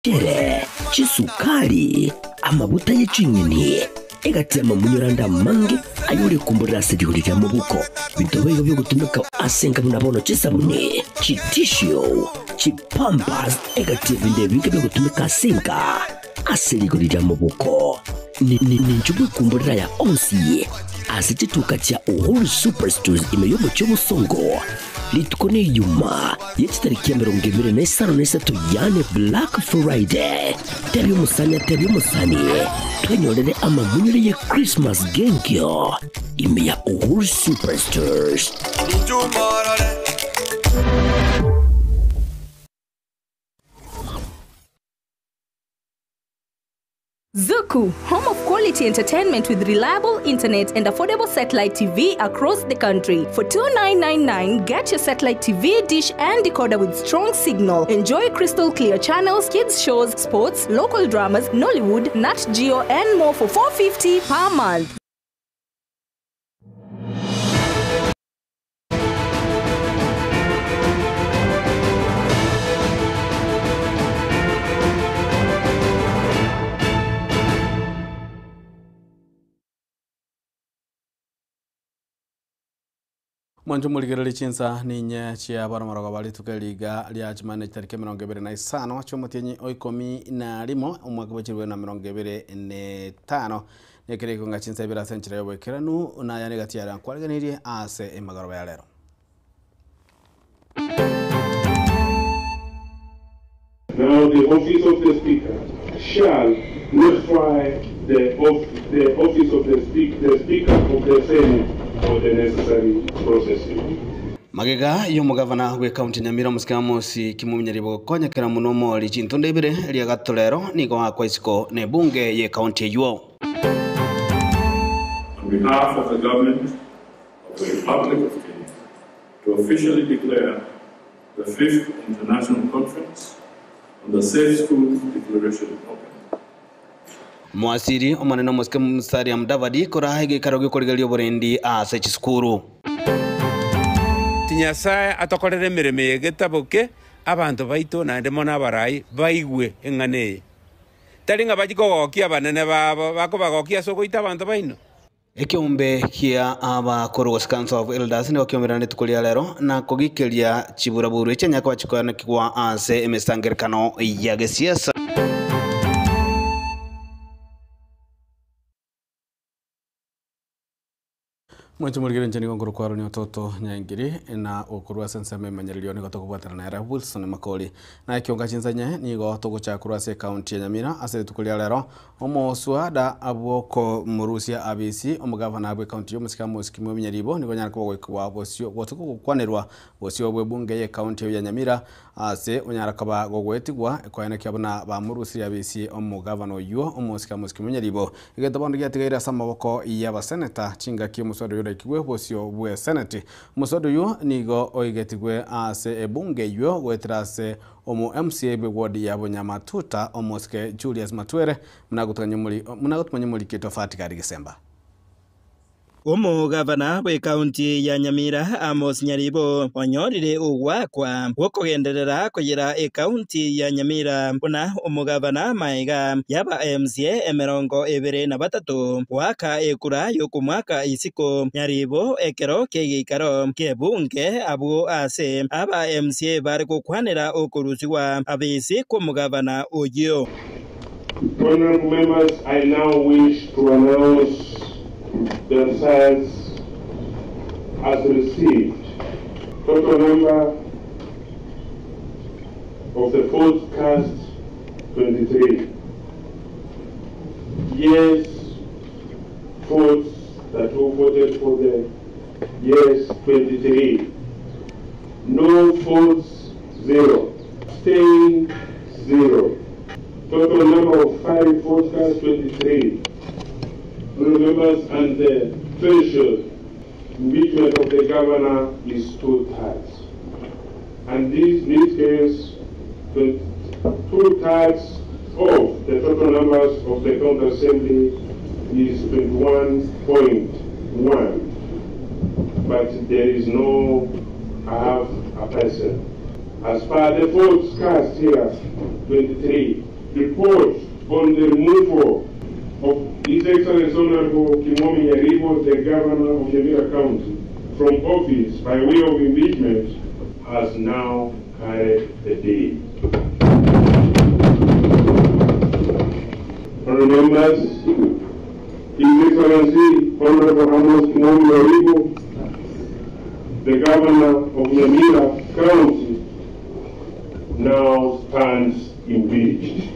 chere chisukari amavuta y'ichinyini egatema munyuranda mange ayuri kumburira sirihurira mu buko bitobeye byo gutumika asenga munabono chisabune chitisho chipampas egativa indebike byo gutumika asenga asirihurira mu buko ni njubwe kumburira ya onsiye asitituka cha Uhuru Superstores imeyobo cy'ubusongo litukone yuma y'itariki ya 2023 yane Black Friday teri umusani twenyorere amamunyure ye Christmas gengyo ime ya Uhuru Superstores. Zuku, home of quality entertainment with reliable internet and affordable satellite TV across the country. For $29.99, get your satellite TV dish and decoder with strong signal. Enjoy crystal clear channels, kids shows, sports, local dramas, Nollywood, Nat Geo, and more for $4.50 per month. Mwanju muligirali chinsa ninye chia baramaraga bali tukeliga lya chimane tariki 25 chomutenyi oikomi na limo umwaka w'ekirwe na 25 nekireko nga chinsa ibira senchira yobekeranu na yani gatiara kwaliganirie ase emagaro ya lero. Now the office of the speaker shall notify the office of the speaker of the Senate for the necessary processing. Magega y'umugavana we county Nyamira musikamosi kimumenyeribo konyekera munomo lichintonde ibire lya gatolero niko akwa isiko ne bunge ye county yuo. On behalf of the government of the Republic of Kenya to officially declare the 5th International Conference on the Safe Schools Declaration open. Mwasiri omaneno moske mstari amdavadi korahege karoge korigali oborendi ase chiskuru. Tinyasaye atokorere mireme yegetaboke abantu baito nande mona barai baigwe engane. Talinga bajikogokia banene bako bagokia sogoita abantu baino. Ekiombe kia aba Korogos Council of Elders ne okiomerane tukulia lero na kogikelia chiburaburu echanya kwa chikwana kwa ase emestangerkano ya siasa. Mwancho muligire njani ngoro kwa roni ototo nyangiri na okurwa senseme manyalio ni goto kubwatana na era Wilson Makoli na kionga chinzanye ni goto gocha kurwa se county ya Nyamira ase tukulia lero omo suada aboko murusia abisi omugavana abwe county yo musika musikimo manyalibo ni gonyana ko kwa bosio gotuko kwanerwa bosio bwe bunge ye county ya Nyamira ase onyara kaba gogwetigwa kwayana kyabona ba murusia abisi omugavana yo omusika musikimo manyalibo igetabondo gyatigaira samaboko ya baseneta chinga kimusoro kiwe bosio bwe senate musodo yu nigo oigetigwe ase ebunge yu gwetrase omo MCA be ward ya Bonyamatuta omoske Julius Matwere munagutumanya muri kitofati kari Gisemba. Umugavana we county ya Nyamira Amos Nyaribo onyorire ugwakwa wokugenderera kugira county ya Nyamira kuna umugavana maiga yaba MCA emerongo 23 waka ekura yo kumwaka isiko Nyaribo ekero kegikaro kebunge abu ase aba MCA bari kukwanira okuruziwa abisi ku mugavana uyo. Honorable members, I now wish to announce the results as received. Total number of the votes cast 23. Yes votes that who voted for the yes 23. No votes 0. Abstained 0. Total number of 5 votes cast 23. Members, and the threshold impeachment of the governor is 2/3. And this case, 2/3 of the total numbers of the county assembly is 21.1. But there is no half a person. As far as the votes cast here, 23. report on the removal of His Excellency Honorable Kimomi Nyaribo, the Governor of Nyamira County, from office by way of impeachment has now carried the day. Honorable members, His Excellency Honorable Amos Kimomi Nyaribo, the Governor of Nyamira County, now stands impeached.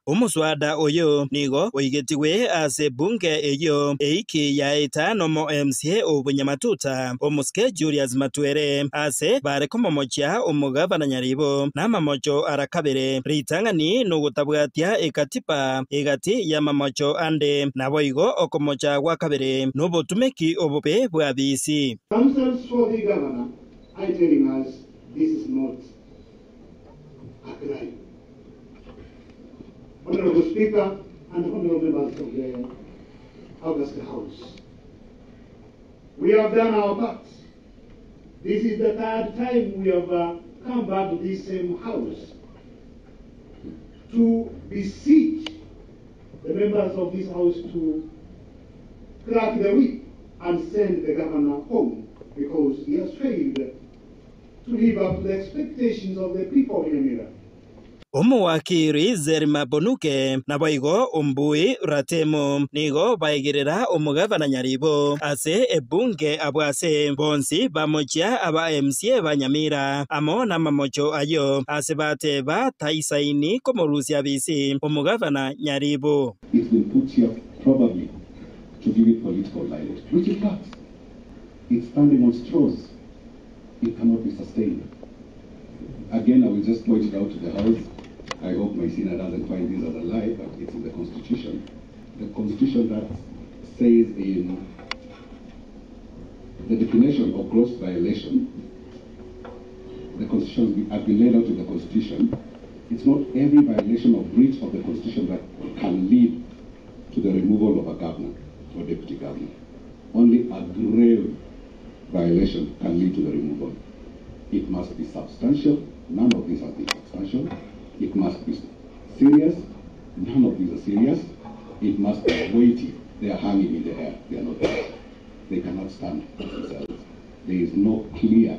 Umuswada oyo nigo oigetiwe ase bunge eyo eiki ya etano mo MCA obunyamatuta omuske Julius Matwere ase bare komomocha omugabana Nyaribo namamocho arakabere ritangani nogutabwatia ekatipa egati ya mamocho ande naboigo okomocha gwakabere nobotumeki obupe bwa BC. Councils for the governor are telling us this is not a crime. Honorable Speaker and honorable members of the August House, we have done our part. This is the third time we have come back to this same house to beseech the members of this house to crack the whip and send the governor home because he has failed to live up to the expectations of the people of Nyamira. Omuwakiri Zerima Bonuke naboigo umbui ratemo nigo baigirira omugabana Nyaribo ase ebunge abwase bonsi bamochia aba MCA banyamira amo na mamocho ayo ase bate ba taisaini komorusia BC omugabana Nyaribo. It's been put here probably to give it political light, which it lacks. It's standing on straws. It cannot be sustained. Again, I will just point it out to the House. I hope my senior doesn't find this as a lie, but it's in the Constitution. The Constitution that says in the definition of gross violation, the Constitution has been laid out in the Constitution. It's not every violation or breach of the Constitution that can lead to the removal of a governor or deputy governor. Only a grave violation can lead to the removal. It must be substantial. None of these have been substantial. It must be serious. None of these are serious. It must be weighty. They are hanging in the air. They are not there. They cannot stand for themselves. There is no clear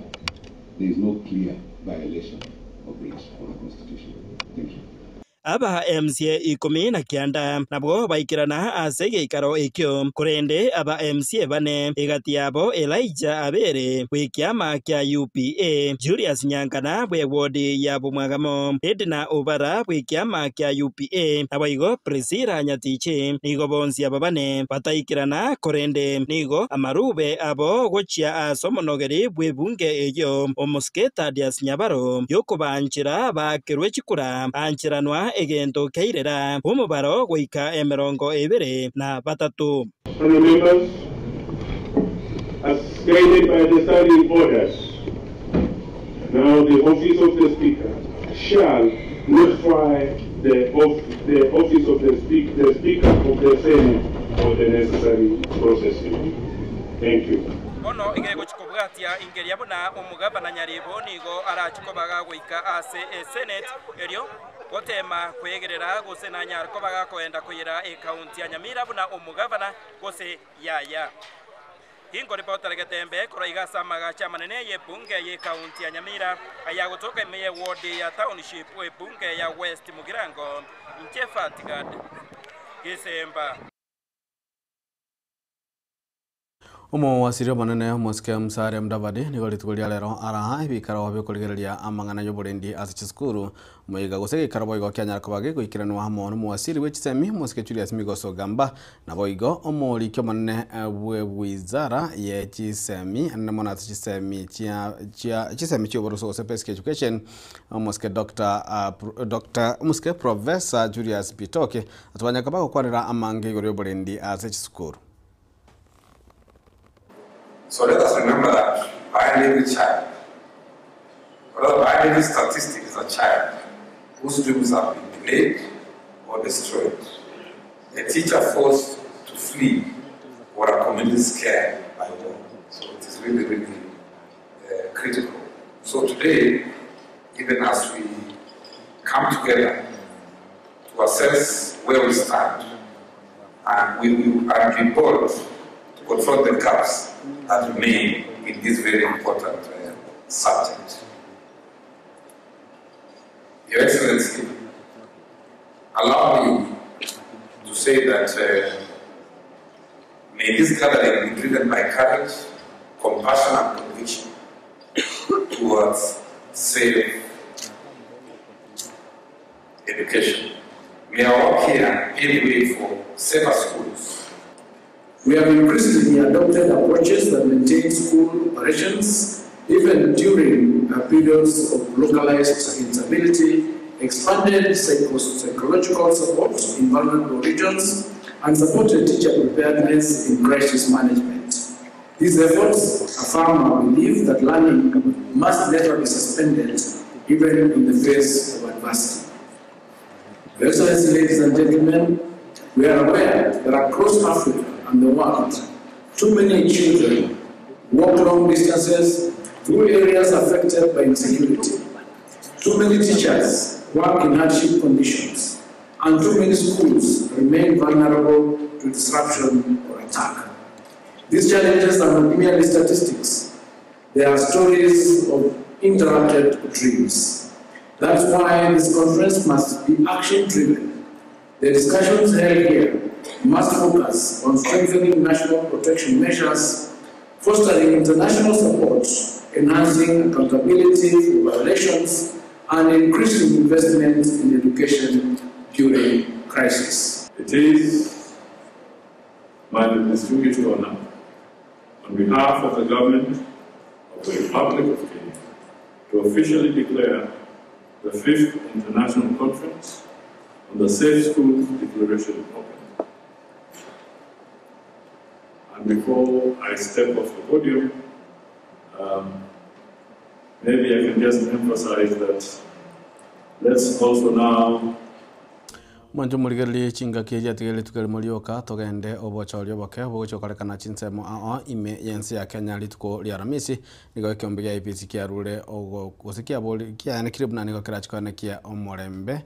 violation or breach of the Constitution. Thank you. Aba MCA ikumi na kianda nabwo baikirana ase geikaro ekyo kurende aba MCA bane egati yabo Elijah Abere kwikiama kya UPA Julius Nyankana bwe wodi ya Bumwagamo Edna Obara kwikiama kya UPA abayigo Priscilla Nyatiche nigo bonsi ababane bataikirana kurende nigo amarube abo gochia asomonogeri bwe bunge eyo omusketa Dias Nyabaro yokubanchira bakerwe chikura anchiranwa egento keirera umubaro goika emerongo ebere na batatu. Honorable members, as guided by the standing orders, now the office of the Speaker shall notify the office of the Speaker of the Senate for the necessary processing. Thank you. Ono igego chikobwatia ingeri yabona omugabana Nyaribo nigo arachikobaga goika ase Senate eryo gotema kwegerera gose na Nyarko baga koenda kuyira county ya Nyamira buna omugabana gose yaya hingo ripota legetembe kuraiga samaga cha manene ye bunge ye county ya Nyamira aya gotoka meye ward ya township we bunge ya West Mugirango Nchefatigad Gisemba. Wasirio manene Mosque Msare Mdavadi nigoli tukulia lero araha ibikaro wabyo kuligerelia amangana yoborendi asichiskuru muiga gusege karabo igo kyanya rakobage kuikirano hamo no wasiri wechisemi Mosque Julius Migoso Gamba na boigo omoli kyo manene wizara ye chisemi anamona chisemi chisemi choboroso Basic Education Mosque Dr. Mosque Professor Julius Bitoke atwanya kabako kwarira amange yoborendi asichiskuru. So let us remember that behind every child, or behind every statistic is a child whose dreams have been delayed or destroyed. A teacher forced to flee or a community scared by war. So it is really, really critical. So today, even as we come together to assess where we stand, and we will be bold to confront the gaps that remain in this very important subject. Your Excellency, allow me to say that may this gathering be driven by courage, compassion, and conviction towards safe education. May our work here pave way for safer schools. We have increasingly adopted approaches that maintain school operations even during periods of localized instability, expanded psychological support in vulnerable regions, and supported teacher preparedness in crisis management. These efforts affirm our belief that learning must never be suspended, even in the face of adversity. Your Excellency, ladies and gentlemen, we are aware that across Africa and the world, too many children walk long distances through areas affected by insecurity. Too many teachers work in hardship conditions, and too many schools remain vulnerable to disruption or attack. These challenges are not merely statistics. They are stories of interrupted dreams. That's why this conference must be action-driven. The discussions held here must focus on strengthening national protection measures, fostering international support, enhancing accountability for violations, and increasing investment in education during crisis. It is my distinguished honor, on behalf of the government of the Republic of Kenya, to officially declare the 5th International Conference on the Safe Schools Declaration open. And before I step off the podium, maybe I can just emphasize that let's also now Mwanjo murigali chinga kieja tigeli tukeli mulioka togende obochorio boke bogochokorekana chinsemo ao ime yensi ya Kenya lituko liaramisi nigo kiombiga IPC kia rule ogo gosikia boli kia nekiribuna nigo kirachikone kia omorembe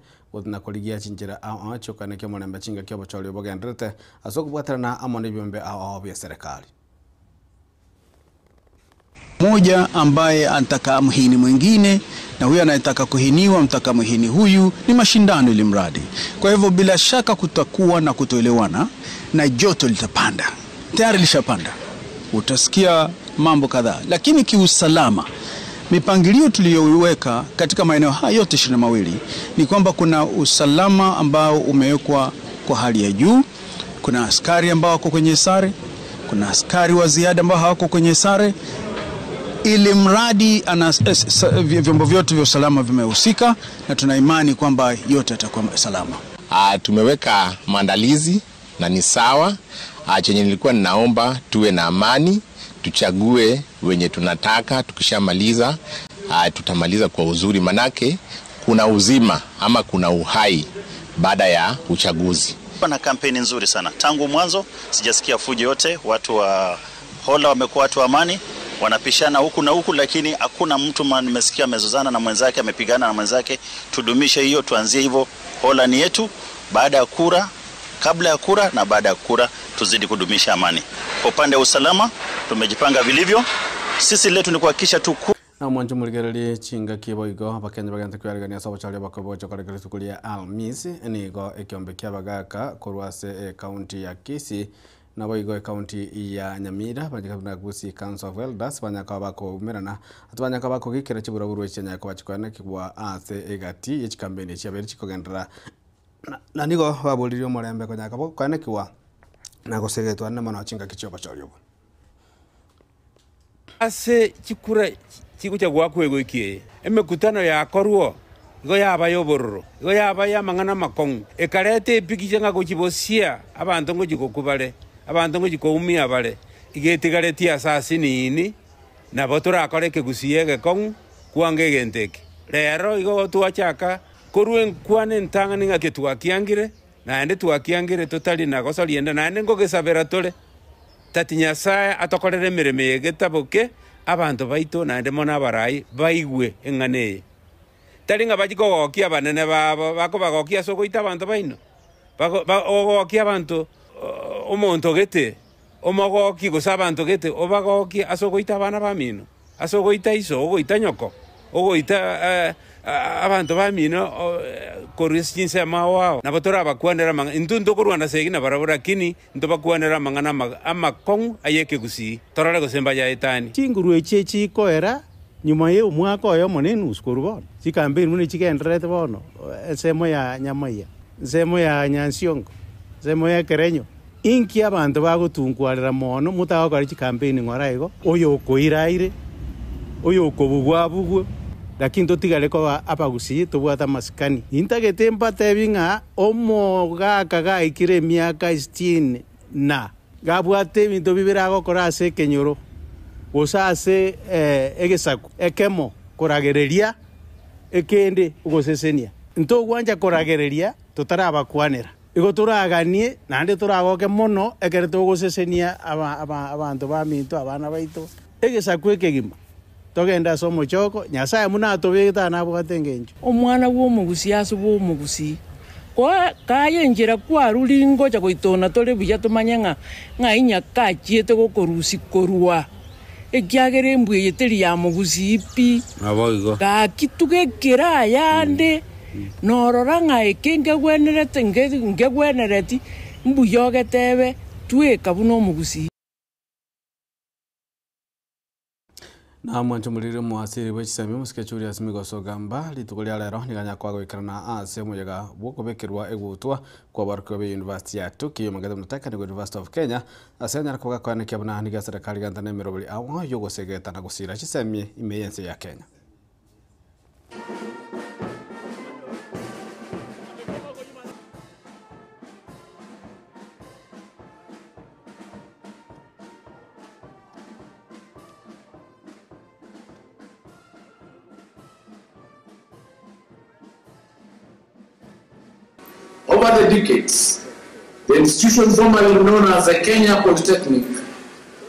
na koligia chinjira ao chokane kia omorembe chinga kia obochorio bogendrete asoko bwaterana amoni byombe ao bya serikali. Moja ambaye anataka amhini mwingine na huyu anayetaka kuhiniwa mtaka mhini huyu, ni mashindano ili mradi. Kwa hivyo bila shaka kutakuwa na kutoelewana na joto litapanda. Tayari lishapanda. Utasikia mambo kadhaa, lakini kiusalama mipangilio tuliyoweka katika maeneo haya yote 22 ni kwamba kuna usalama ambao umewekwa kwa hali ya juu. Kuna askari ambao wako kwenye sare, kuna askari wa ziada ambao hawako kwenye sare, ili mradi vyombo vyote vya usalama vimehusika, na tuna imani kwamba yote yatakuwa salama. Tumeweka maandalizi na ni sawa. Chenye nilikuwa ninaomba tuwe na amani, tuchague wenye tunataka, tukishamaliza tutamaliza kwa uzuri, manake kuna uzima ama kuna uhai baada ya uchaguzi. Na kampeni nzuri sana. Tangu mwanzo sijasikia fujo yote, watu wa Hola wamekuwa watu wa amani, wanapishana huku na huku, lakini hakuna mtu nimesikia amezozana na mwenzake, amepigana na mwenzake. Tudumishe hiyo, tuanzie hivyo. Hola ni yetu, baada ya kura, kabla ya kura na baada ya kura, tuzidi kudumisha amani. Kwa upande wa usalama tumejipanga vilivyo. Sisi letu ni kuhakikisha tu na mwanjo murigereri chinga kiboigo abakenya bagante kwarigania sobo chali bakobocho karekere tukulia Alhamisi nigo ekiombe kyabagaka korwase county ya Kisii na boigo county ya Nyamira bajikabna gusi Council of Elders banyaka bako merana atubanyaka bako gikira kiburaburu echenya kwa chikwana kibwa ase egati echikambeni chaberi chikogendera na nigo babolirio morembe konyaka bako kwana kiwa na gosegetwa na mwana chinga kichoba cholyo ase chikura chikucha gwakwego ikie emekutano ya korwo igo yaba yobororo igo yaba ya mangana makongu ekarete pikichenga gochibosia abantu ngojikokubale abantu ngojikoumia bale igetigareti asasini ini na botora akoreke gusiege kongu kuange genteke lero igo tuachaka korwen kwane ntanga ninga ketwakiangire na ende twakiangire totali na gosolienda na ende ngogesabera tole tatinya saya atokorere mireme getaboke abantu baito na ndemo na barai baigwe engane taringa bachikogokia banene babo bakobagokia sogoita abantu baino bagokia abantu omonto gete omogoki gusa abantu gete obagokia asogoita abana bamino asogoita iso ogoita nyoko ogoita abantu bamino koriskinse mawao nabo torabakwanera manga intunto kurwana segina barabara kini ntobakwanera mangana amakong ayeke gusi torale gosemba ya etani chinguru echechi koera nyuma ye umwaka oyo monenu skuru bono chikambeni mune chikenderete bono semo ya nyamaya semo ya nyansiongo semo ya kerenyo inki abantu bagotungwarira mono mutagokora chikambeni ngoraigo oyo koiraire oyo kobugwabugwe lakini totigale ko abagusi tubwata maskani intagete mpate binga omogaka gaikire miaka 60 na gabwate bintu bibirago korase kenyoro osase egesaku ekemo koragereria ekende ugosesenia nto gwanja koragereria tutarabakwanira igo turaganie nande turagoke mono ekere tugosesenia abantu baminto abana baito egesaku ekegima togenda somo choko nyasaye muna tobegeta nabo gatengenjo omwana wo mugusi asubo mugusi kwa kayenjera kwa rulingo cha goitona tole buya tumanya nga inya kachiete gokorusi korua ekyagere mbwe teri ya mugusi ipi aboigo ka kituge kera yande norora nga ekenge gwenerete nge gwenereti mbuyoge tebe tweka buno mugusi na mwancho mulire mwasiri wechisemi musikechuri asimigoso gamba litukulia lero niganya kwa goikarana ase muyaga bwokobekerwa egutwa kwa barko be University ya Tuki magada mutaka ni University of Kenya asenya kwa kwa nekabana niga serikali gantane merobali awo yogo segeta na gusira chisemi imeyense ya Kenya. Over the decades, the institution formerly known as the Kenya Polytechnic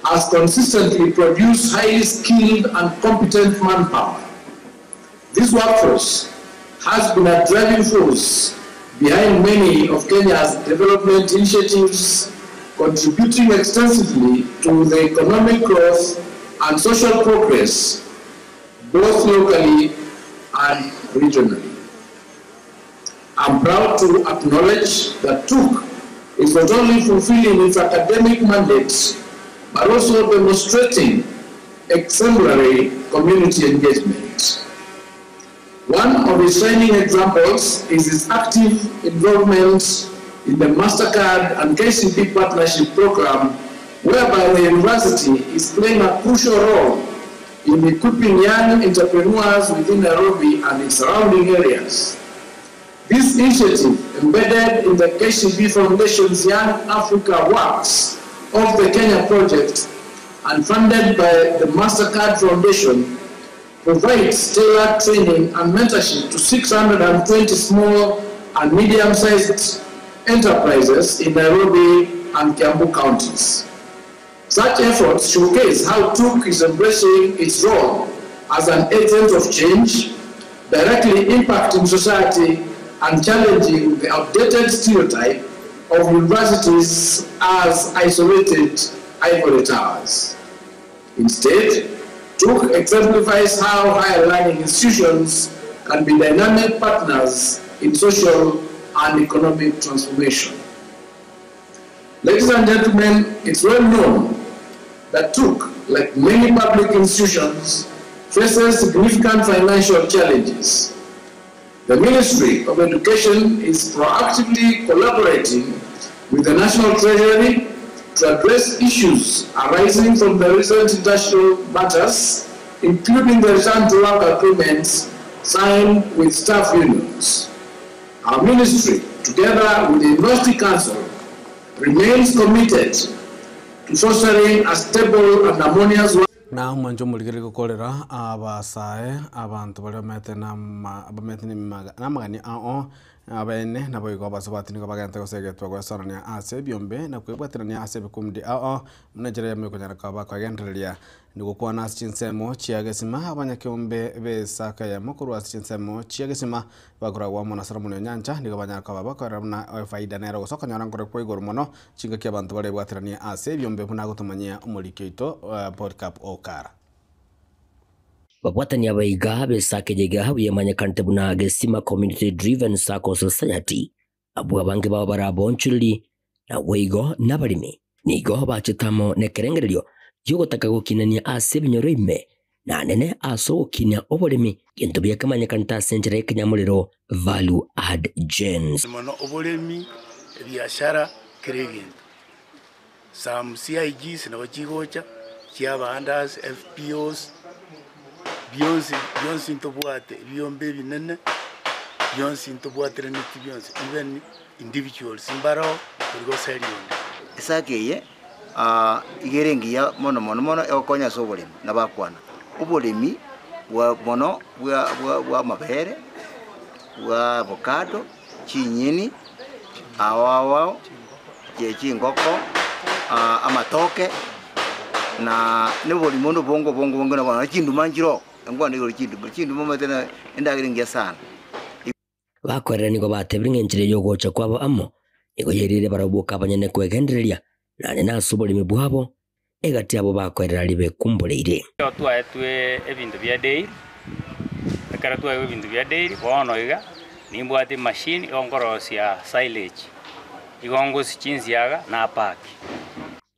has consistently produced highly skilled and competent manpower. This workforce has been a driving force behind many of Kenya's development initiatives, contributing extensively to the economic growth and social progress, both locally and regionally. I'm proud to acknowledge that TUK is not only fulfilling its academic mandates, but also demonstrating exemplary community engagement. One of its shining examples is its active involvement in the MasterCard and KCB partnership program, whereby the university is playing a crucial role in equipping young entrepreneurs within Nairobi and its surrounding areas. This initiative, embedded in the KCB Foundation's Young Africa Works of the Kenya project and funded by the MasterCard Foundation, provides tailored training and mentorship to 620 small and medium-sized enterprises in Nairobi and Kiambu counties. Such efforts showcase how TUK is embracing its role as an agent of change, directly impacting society and challenging the outdated stereotype of universities as isolated ivory towers. Instead, TUK exemplifies how higher learning institutions can be dynamic partners in social and economic transformation. Ladies and gentlemen, it's well known that TUK, like many public institutions, faces significant financial challenges. The Ministry of Education is proactively collaborating with the National Treasury to address issues arising from the recent industrial matters, including the return to work agreements signed with staff unions. Our ministry, together with the University Council, remains committed to fostering a stable and harmonious work. Na mwanjo muligiri gukorera abasae abantu bari bamete na magani ao abene nabo iko basobatini kabagente kosegetwa kwa sonania ase biombe na kwebwatirania ase bikumdi munejere yame kunyara kaba kwagendereria niguko na chinsemo chiagesima abanyakiombe besaka ya mukuru wa chinsemo chiagesima bakoragwa mona saramunyo nyanja nigo banyara kaba bakorana faida nero gosoka nyarangore kwa igoro mono chinga kia bantu bare bwatirania ase biombe buna gutumanyia umurikito podcast okara babwatania baiga besake jega hawiye manyakante buna gesima community driven sacco society abwa bange baba barabonchuli na weigo nabalimi nigo bachitamo nekerengererio yogotaka gukinania ase binyoro ime na nene aso gukinya obolemi gento bya kamanyakanta senjere kenyamuliro value add gens mono obolemi biashara kiregen some CIGs na bachigocha chiabandas FPOs Beyonce intobwate biombe binene Beyonce intobwate reniti Beyonce even individuals imbaro kurigo serion esakeye igerengia mono ekonya sobolemi nabakwana obolemi wa mono wa mabere wa avocado chinyeni awawa chingoko amatoke na neboli mono bongo na bana chindu manjiro ngwa ndiro chindu mama tena endagiringia sana bakorera nigo batebringe njire yogocha kwabo amo nigo yerire barabuka abanyene kwegendereria nane nasuboli mibwabo egati abo bakorera libe kumbuleire twatwe ebintu bya daily akara twa ebintu bya daily bono iga nimbwate machine ongorosia silage igongo sichinziaga na pack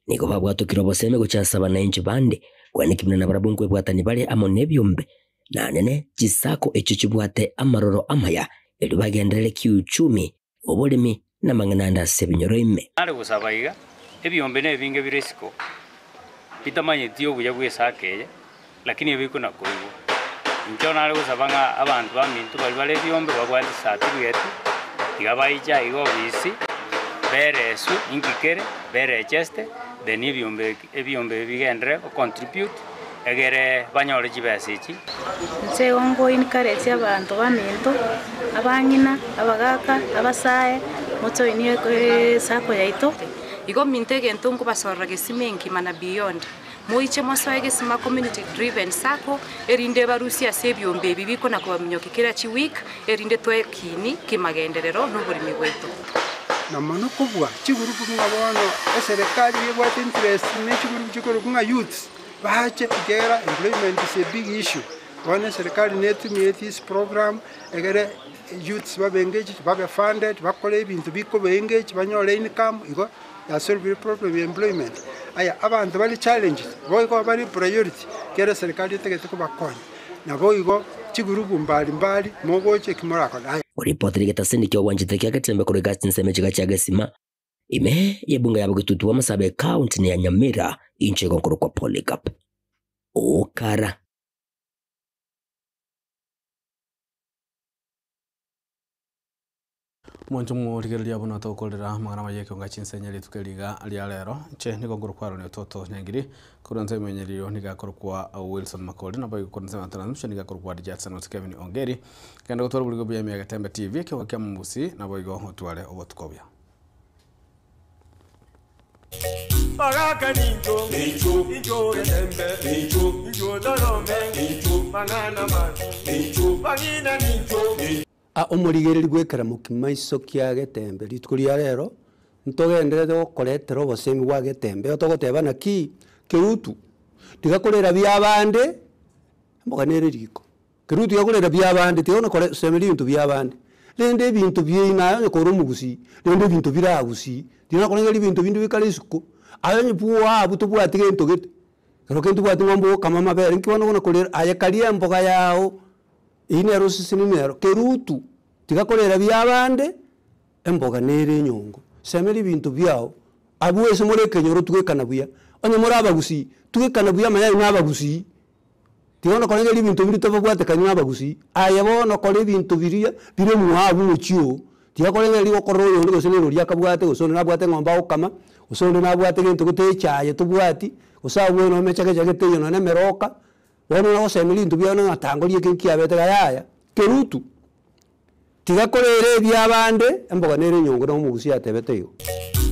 nigo babwatukira boseme guchasaba na inchi bande kwanikimna na barabungu ebwatani bale amo nebyombe na nene chisako echo chibwate amaroro amaya elibagendere kiuchumi obolemi na mangananda sebinyoro ime ale gusabaiga ebyombe ne binge biresiko bitamanye tiyo buya bwesakeye lakini ebiko nakoigo nchona ale gusabanga abantu bamintu bali byombe babwate certificate igabaija igo bisi beresu inkikere bere cheste then ebyombe bigendre contribute egere banyore chibesichi nse ongo inkaretse abantu baminto abangina abagaka abasaye moto iniye sako yaito igo mintege ntungu basorra gesimenki mana beyond moiche mosoe gesima community driven sako erinde barusia sebyombe bibiko na kubamnyokikira chi week erinde twekini kimagenderero n'uburimi bwetu na mano kubwa chigurupu ngabono eserikali yebwate interest ne chigurupu chikoro kunga youth bahache igera employment is a big issue wana serikali netumye this program egere youths babe engage babe funded bakole ibintu biko be engage banyole income igo ya solve problem employment aya abantu bali challenges boyiko bali priority kera serikali tegete kubakonya nabo igo chigurupu mbali mogoche kimorako uripoti ligetasindikio wanjite kia katembe kurigati nseme chiga chia gesima ime yebunga yabo gitutu wa masabe county ni ya Nyamira inche gonkuru kwa Polycarp okara mwancho murigereria bono tokolera magana mayeke ngachinsenyeri tukeliga alialero che niko ngurkwaro ne toto nyangiri kuronze menyeriyo nigakorwa Wilson Makoli na bayi kuronze transmission nigakorwa Jackson Kevin Ongeri kenda gutwara buligo bya Mega Tembe TV ke wakya mbusi na bayi go otwale obotukobya Bagaka ninjo Tembe ninjo dolome manana man bagina ninjo omurigereri gwekera mukimaiso kya Getembe litukuria rero ntogenderete gokoretera obosemi bwa Getembe otogoteba naki kirutu tigakorera byabande mboganere riko kirutu yakorera byabande tiona kore semeri bintu byabande rende bintu byina nyokoro mugusi rende bintu biragusi tiona korengeri bintu bindu bikale isuko ayo puwa buto bwa tigento gete kero kento bwa tingombo kama mabere nkiwana gona korera ayakalia mboga yao ine rosisi nimero kerutu tigakorera byabande emboga nere nyongo semeri bintu byao abuwese mureke nyoro tugekana buya onye murabagusi tugekana buya manya nabagusi tiona korenge libintu biri tobagwate kanywa abagusi ayabona kore bintu biriya bire muhabu muchio tigakorenge ligo kororo ndi gosenero lyakabwate gosone nabwate ngomba okama usonde nabwate gento gutechaye tubwati usabwe no mechake chake no nemeroka wono no semeri bintu byano ngatangorie kinki abete gayaya kerutu tiga korere byabande emboga nere nyongo no mugusi atebete yo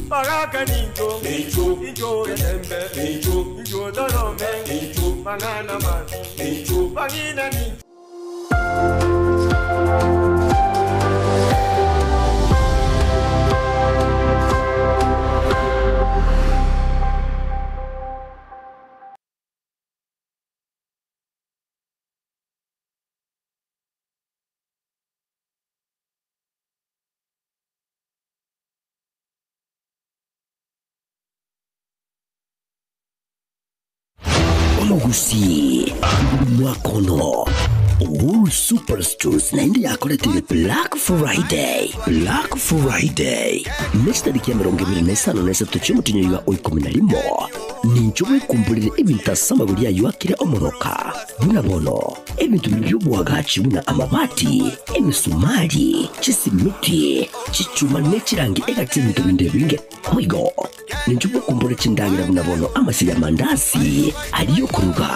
Bagaka ninjo, ninjo edembe, ninjo dorome, mangana man, bangina ninjo. Omugusi mwakono Wool Superstores naindi yakoretire Black Friday. Black Friday nestariki ya 25 cy'umutinyo wa 11 ninjobwe kumburire ibintu asamaguri yayo akire omoroka bunabono ebintu by'ubwagaci buna amabati emisumari chisimiti chichuma nechirangi egatinto bindebinge oigo ninjobwe kumbure chindangira bunabono amasi ya mandasi aliyo kuruga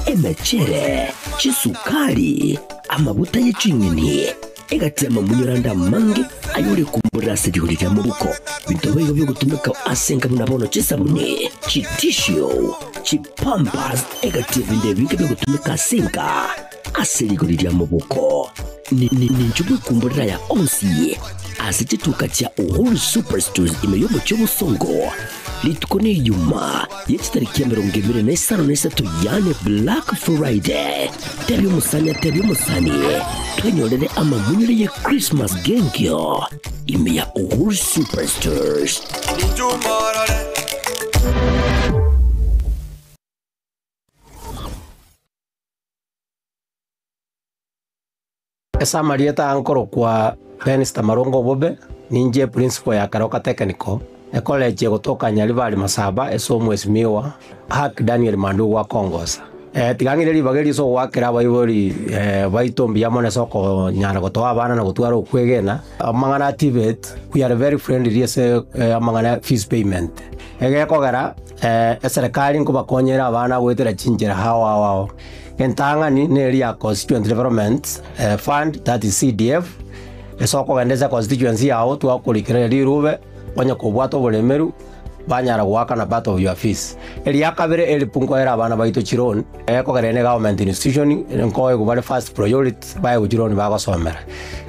emechere chisukari amabuta y'icinyini egatema munyuranda mange ayore kumbura sedihurira mu buko bitobeyo byo gutumika asenga bunabono chisabune chitisho chipampas egativa indebinge byo gutumika asenga aserigurira mu buko ni njubwe kumburira ya onsi asituka cha Wool Superstores imeyobo cy'ubusongo litukone yuma yechitariki ya 25 yane Black Friday tebyo musani twenyorere amamunyire ye Christmas gengyo imeya Wool Superstores Esa marieta ankoro kwa Benista Marongo Bobe ninje principal ya Karoka Technical college gutoka Nyaribari Masaba eso mwesimiwa Hak Daniel Mandu wa Kongosa tigangire libageri so wakira bayibori baitombi yamone soko nyara gotoa bana na gutwara ukwegena amangana activate we are very friendly yes amangana fees payment kogera serikali ngo bakonyera abana gwetera chinjira hawa wao entangani neri ya constituent development fund that is CDF esoko gendeza constituency yao twakurikira rirube banya kubwato bulemeru banyara gwaka na part of your fees elia kabere elipungo era abana baito chironi kogerene government institution nkoye kubale first priority baye uchironi bagosomera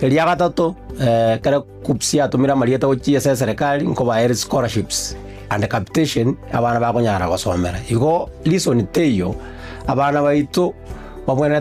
elia gatatu kare kupsia tumira marieta uchiye serikali nko ba scholarships and capitation abana bagonyara gosomera igo listen teyo abana baito babwena